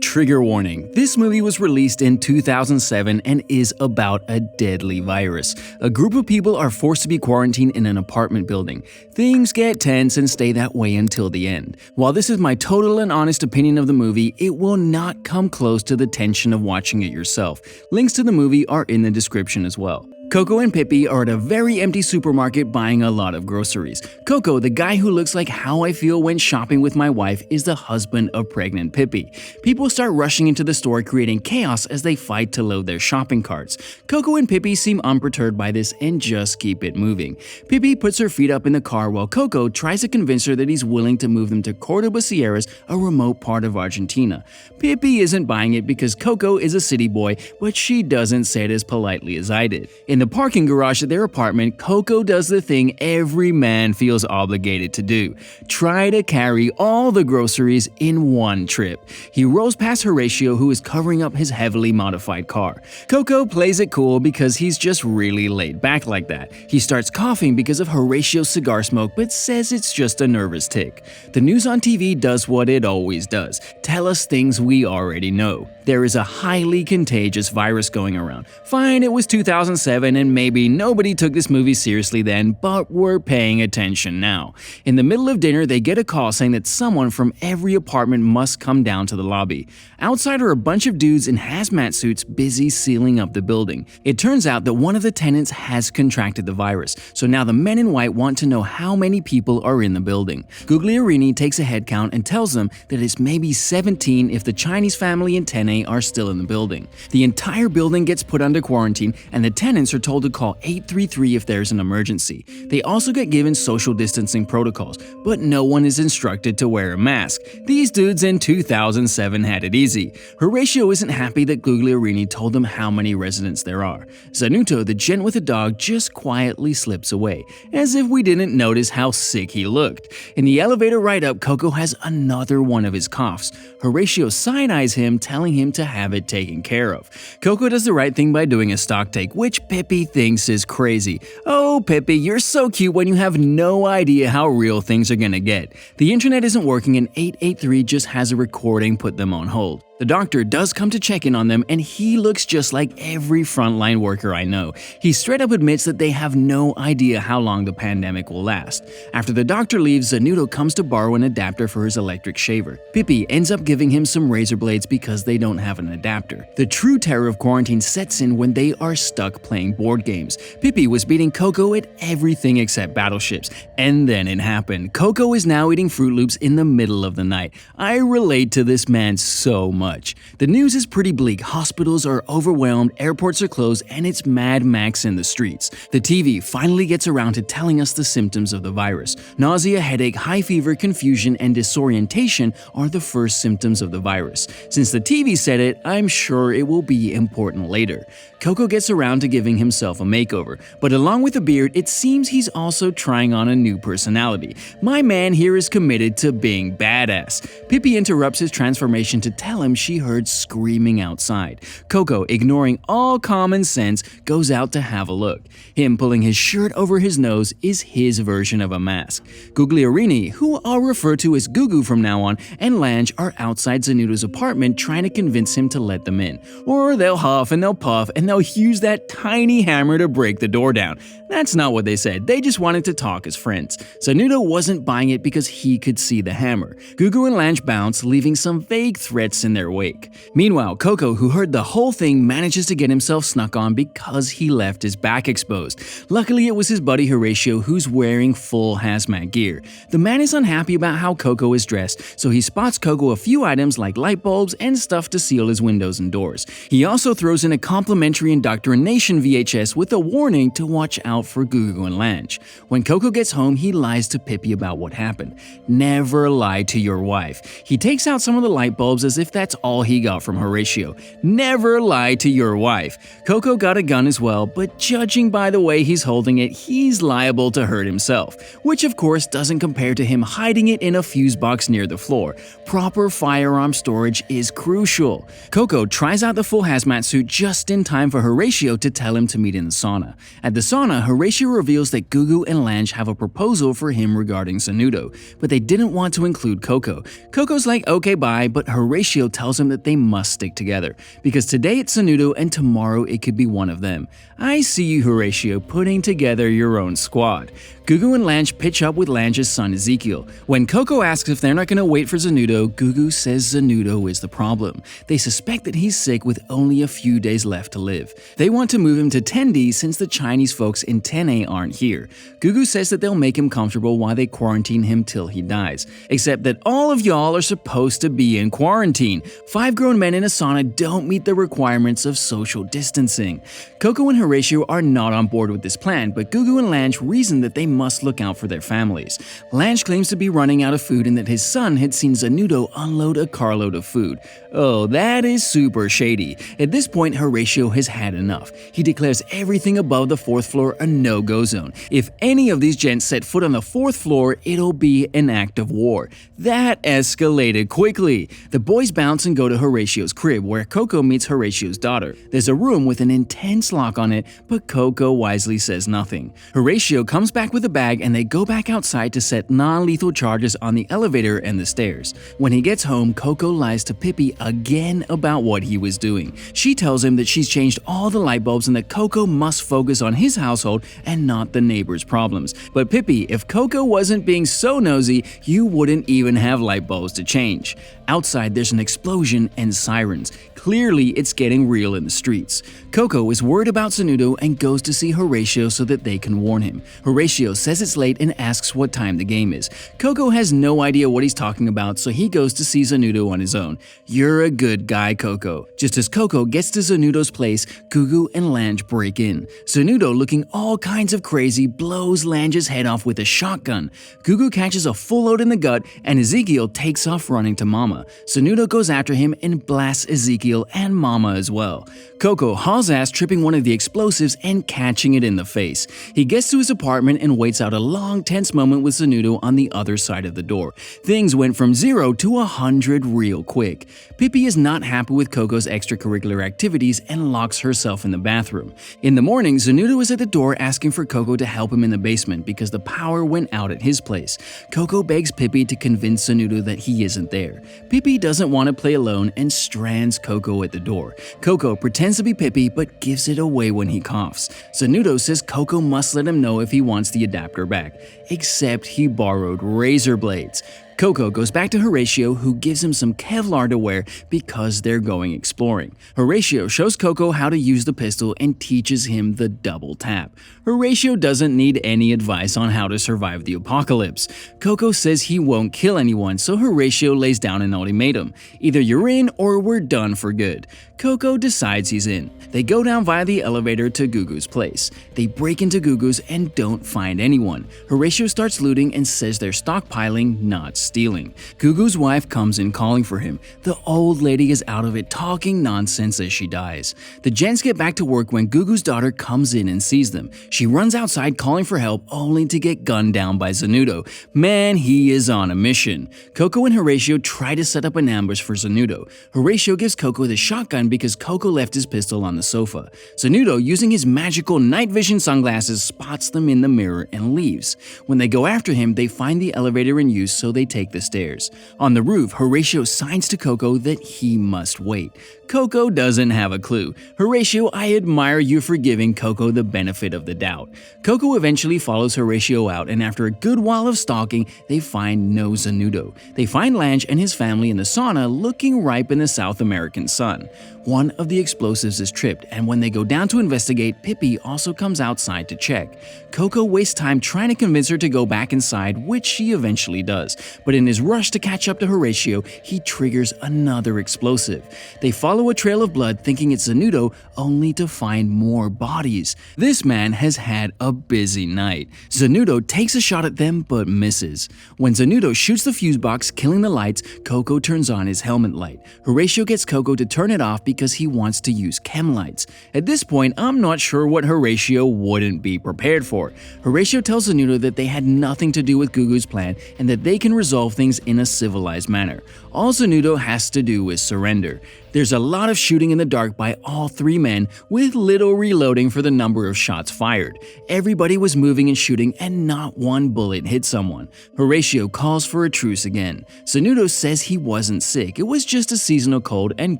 Trigger warning. This movie was released in 2007 and is about a deadly virus. A group of people are forced to be quarantined in an apartment building. Things get tense and stay that way until the end. While this is my total and honest opinion of the movie, it will not come close to the tension of watching it yourself. Links to the movie are in the description as well. Coco and Pippi are at a very empty supermarket buying a lot of groceries. Coco, the guy who looks like how I feel when shopping with my wife, is the husband of pregnant Pippi. People start rushing into the store, creating chaos as they fight to load their shopping carts. Coco and Pippi seem unperturbed by this and just keep it moving. Pippi puts her feet up in the car while Coco tries to convince her that he's willing to move them to Cordoba Sierras, a remote part of Argentina. Pippi isn't buying it because Coco is a city boy, but she doesn't say it as politely as I did. In the parking garage at their apartment, Coco does the thing every man feels obligated to do: try to carry all the groceries in one trip. He rolls past Horatio, who is covering up his heavily modified car. Coco plays it cool because he's just really laid back like that. He starts coughing because of Horatio's cigar smoke, but says it's just a nervous tick. The news on TV does what it always does: tell us things we already know. There is a highly contagious virus going around. Fine, it was 2007 and maybe nobody took this movie seriously then, but we're paying attention now. In the middle of dinner, they get a call saying that someone from every apartment must come down to the lobby. Outside are a bunch of dudes in hazmat suits busy sealing up the building. It turns out that one of the tenants has contracted the virus, so now the men in white want to know how many people are in the building. Guglielmi takes a head count and tells them that it's maybe 17 if the Chinese family and Tene are still in the building. The entire building gets put under quarantine and the tenants are told to call 833 if there's an emergency. They also get given social distancing protocols, but no one is instructed to wear a mask. These dudes in 2007 had it easy. Horatio isn't happy that Guglielmi told them how many residents there are. Zanuto, the gent with a dog, just quietly slips away, as if we didn't notice how sick he looked. In the elevator ride up, Coco has another one of his coughs. Horatio side-eyes him, telling him to have it taken care of. Coco does the right thing by doing a stock take, which Pippi thinks is crazy. Oh, Pippi, you're so cute when you have no idea how real things are gonna get. The internet isn't working and 883 just has a recording put them on hold. The doctor does come to check in on them and he looks just like every frontline worker I know. He straight up admits that they have no idea how long the pandemic will last. After the doctor leaves, Zanuto comes to borrow an adapter for his electric shaver. Pippi ends up giving him some razor blades because they don't have an adapter. The true terror of quarantine sets in when they are stuck playing board games. Pippi was beating Coco at everything except battleships, and then it happened. Coco is now eating Fruit Loops in the middle of the night. I relate to this man so much. The news is pretty bleak. Hospitals are overwhelmed, airports are closed, and it's Mad Max in the streets. The TV finally gets around to telling us the symptoms of the virus. Nausea, headache, high fever, confusion, and disorientation are the first symptoms of the virus. Since the TV said it, I'm sure it will be important later. Coco gets around to giving himself a makeover, but along with a beard, it seems he's also trying on a new personality. My man here is committed to being badass. Pippi interrupts his transformation to tell him she heard screaming outside. Coco, ignoring all common sense, goes out to have a look. Him pulling his shirt over his nose is his version of a mask. Guglielmi, who I'll refer to as Gugu from now on, and Lange are outside Zanuto's apartment trying to convince him to let them in. Or they'll huff and they'll puff and they'll use that tiny hammer to break the door down. That's not what they said, they just wanted to talk as friends. Zanuto wasn't buying it because he could see the hammer. Gugu and Lange bounce, leaving some vague threats in their wake. Meanwhile, Coco, who heard the whole thing, manages to get himself snuck on because he left his back exposed. Luckily, it was his buddy Horatio who's wearing full hazmat gear. The man is unhappy about how Coco is dressed, so he spots Coco a few items like light bulbs and stuff to seal his windows and doors. He also throws in a complimentary indoctrination VHS with a warning to watch out for Gugu and Lange. When Coco gets home, he lies to Pippi about what happened. Never lie to your wife. He takes out some of the light bulbs as if that's all he got from Horatio. Never lie to your wife. Coco got a gun as well, but judging by the way he's holding it, he's liable to hurt himself, which of course doesn't compare to him hiding it in a fuse box near the floor. Proper firearm storage is crucial. Coco tries out the full hazmat suit just in time for Horatio to tell him to meet in the sauna. At the sauna, Horatio reveals that Gugu and Lange have a proposal for him regarding Zanuto, but they didn't want to include Coco. Coco's like, okay, bye, but Horatio tells him that they must stick together, because today it's Sanudo and tomorrow it could be one of them. I see you, Horatio, putting together your own squad. Gugu and Lange pitch up with Lange's son Ezekiel. When Coco asks if they're not going to wait for Sanudo, Gugu says Sanudo is the problem. They suspect that he's sick with only a few days left to live. They want to move him to 10D since the Chinese folks in 10A aren't here. Gugu says that they'll make him comfortable while they quarantine him till he dies. Except that all of y'all are supposed to be in quarantine. 5 grown men in a sauna don't meet the requirements of social distancing. Coco and Horatio are not on board with this plan, but Gugu and Lange reason that they must look out for their families. Lange claims to be running out of food and that his son had seen Sanudo unload a carload of food. Oh, that is super shady. At this point, Horatio has had enough. He declares everything above the 4th floor a no-go zone. If any of these gents set foot on the 4th floor, it'll be an act of war. That escalated quickly. The boys bounce and go to Horatio's crib, where Coco meets Horatio's daughter. There's a room with an intense lock on it, but Coco wisely says nothing. Horatio comes back with a bag and they go back outside to set non-lethal charges on the elevator and the stairs. When he gets home, Coco lies to Pippi again about what he was doing. She tells him that she's changed all the light bulbs and that Coco must focus on his household and not the neighbor's problems. But Pippi, if Coco wasn't being so nosy, you wouldn't even have light bulbs to change. Outside, there's an explosion and sirens. Clearly, it's getting real in the streets. Coco is worried about Sanudo and goes to see Horatio so that they can warn him. Horatio says it's late and asks what time the game is. Coco has no idea what he's talking about, so he goes to see Sanudo on his own. You're a good guy, Coco. Just as Coco gets to Sanudo's place, Gugu and Lange break in. Sanudo, looking all kinds of crazy, blows Lange's head off with a shotgun. Gugu catches a full load in the gut, and Ezekiel takes off running to Mama. Sanudo goes after him and blasts Ezekiel and Mama as well. Coco hauls ass, tripping one of the explosives and catching it in the face. He gets to his apartment and waits out a long, tense moment with Sanudo on the other side of the door. Things went from 0 to 100 real quick. Pippi is not happy with Coco's extracurricular activities and locks herself in the bathroom. In the morning, Sanudo is at the door asking for Coco to help him in the basement because the power went out at his place. Coco begs Pippi to convince Sanudo that he isn't there. Pippi doesn't want to play alone and strands Coco at the door. Coco pretends to be Pippi but gives it away when he coughs. Sanudo says Coco must let him know if he wants the adapter back, except he borrowed razor blades. Coco goes back to Horatio, who gives him some Kevlar to wear because they're going exploring. Horatio shows Coco how to use the pistol and teaches him the double tap. Horatio doesn't need any advice on how to survive the apocalypse. Coco says he won't kill anyone, so Horatio lays down an ultimatum. Either you're in or we're done for good. Coco decides he's in. They go down via the elevator to Gugu's place. They break into Gugu's and don't find anyone. Horatio starts looting and says they're stockpiling, not stealing. Gugu's wife comes in calling for him. The old lady is out of it talking nonsense as she dies. The gents get back to work when Gugu's daughter comes in and sees them. She runs outside calling for help only to get gunned down by Sanudo. Man, he is on a mission. Coco and Horatio try to set up an ambush for Sanudo. Horatio gives Coco the shotgun because Coco left his pistol on the sofa. Sanudo, using his magical night vision sunglasses, spots them in the mirror and leaves. When they go after him, they find the elevator in use, so they take the stairs. On the roof, Horatio signs to Coco that he must wait. Coco doesn't have a clue. Horatio, I admire you for giving Coco the benefit of the doubt. Coco eventually follows Horatio out, and after a good while of stalking, they find no Sanudo. They find Lange and his family in the sauna looking ripe in the South American sun. One of the explosives is tripped, and when they go down to investigate, Pippi also comes outside to check. Coco wastes time trying to convince her to go back inside, which she eventually does. But in his rush to catch up to Horatio, he triggers another explosive. They follow a trail of blood thinking it's Sanudo, only to find more bodies. This man has had a busy night. Sanudo takes a shot at them but misses. When Sanudo shoots the fuse box, killing the lights, Coco turns on his helmet light. Horatio gets Coco to turn it off because he wants to use chem lights. At this point, I'm not sure what Horatio wouldn't be prepared for. Horatio tells Sanudo that they had nothing to do with Gugu's plan and that they can resolve resolve things in a civilized manner. All Zanudo has to do is surrender. There's a lot of shooting in the dark by all three men, with little reloading for the number of shots fired. Everybody was moving and shooting, and not one bullet hit someone. Horatio calls for a truce again. Zanudo says he wasn't sick, it was just a seasonal cold, and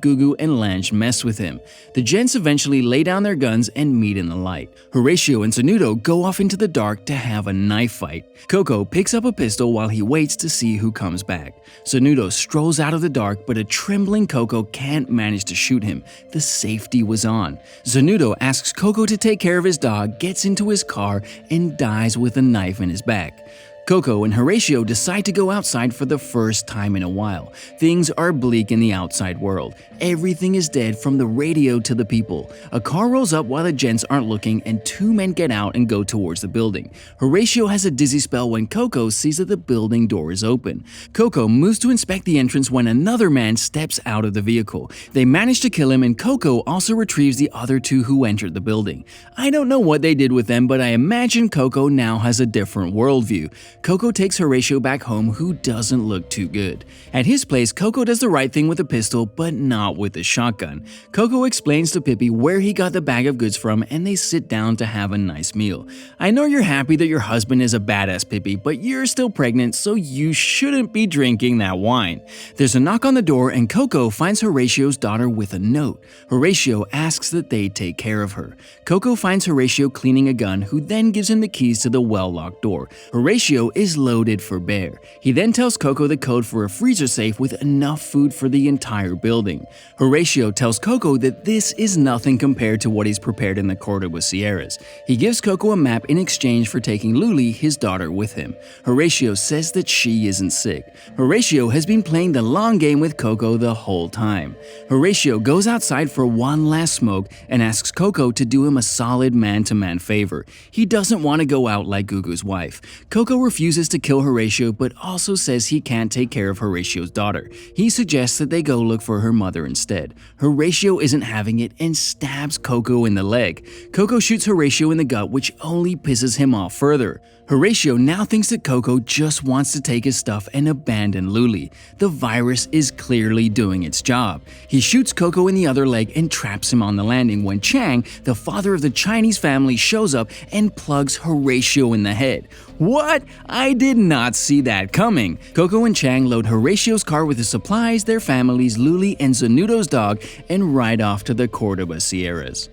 Gugu and Lange messed with him. The gents eventually lay down their guns and meet in the light. Horatio and Zanudo go off into the dark to have a knife fight. Coco picks up a pistol while he waits to see who comes back. Zanudo strolls out of the dark, but a trembling Coco can't manage to shoot him. The safety was on. Zanudo asks Coco to take care of his dog, gets into his car, and dies with a knife in his back. Coco and Horatio decide to go outside for the first time in a while. Things are bleak in the outside world. Everything is dead from the radio to the people. A car rolls up while the gents aren't looking, and two men get out and go towards the building. Horatio has a dizzy spell when Coco sees that the building door is open. Coco moves to inspect the entrance when another man steps out of the vehicle. They manage to kill him, and Coco also retrieves the other two who entered the building. I don't know what they did with them, but I imagine Coco now has a different worldview. Coco takes Horatio back home, who doesn't look too good. At his place, Coco does the right thing with a pistol, but not with a shotgun. Coco explains to Pippi where he got the bag of goods from, and they sit down to have a nice meal. I know you're happy that your husband is a badass, Pippi, but you're still pregnant, so you shouldn't be drinking that wine. There's a knock on the door, and Coco finds Horatio's daughter with a note. Horatio asks that they take care of her. Coco finds Horatio cleaning a gun, who then gives him the keys to the well-locked door. Horatio is loaded for bear. He then tells Coco the code for a freezer safe with enough food for the entire building. Horatio tells Coco that this is nothing compared to what he's prepared in the Cordoba Sierras. He gives Coco a map in exchange for taking Luli, his daughter, with him. Horatio says that she isn't sick. Horatio has been playing the long game with Coco the whole time. Horatio goes outside for one last smoke and asks Coco to do him a solid man-to-man favor. He doesn't want to go out like Gugu's wife. Coco refuses to kill Horatio, but also says he can't take care of Horatio's daughter. He suggests that they go look for her mother instead. Horatio isn't having it and stabs Coco in the leg. Coco shoots Horatio in the gut, which only pisses him off further. Horatio now thinks that Coco just wants to take his stuff and abandon Luli. The virus is clearly doing its job. He shoots Coco in the other leg and traps him on the landing when Chang, the father of the Chinese family, shows up and plugs Horatio in the head. What? I did not see that coming. Coco and Chang load Horatio's car with the supplies, their families, Luli, and Zanudo's dog, and ride off to the Cordoba Sierras.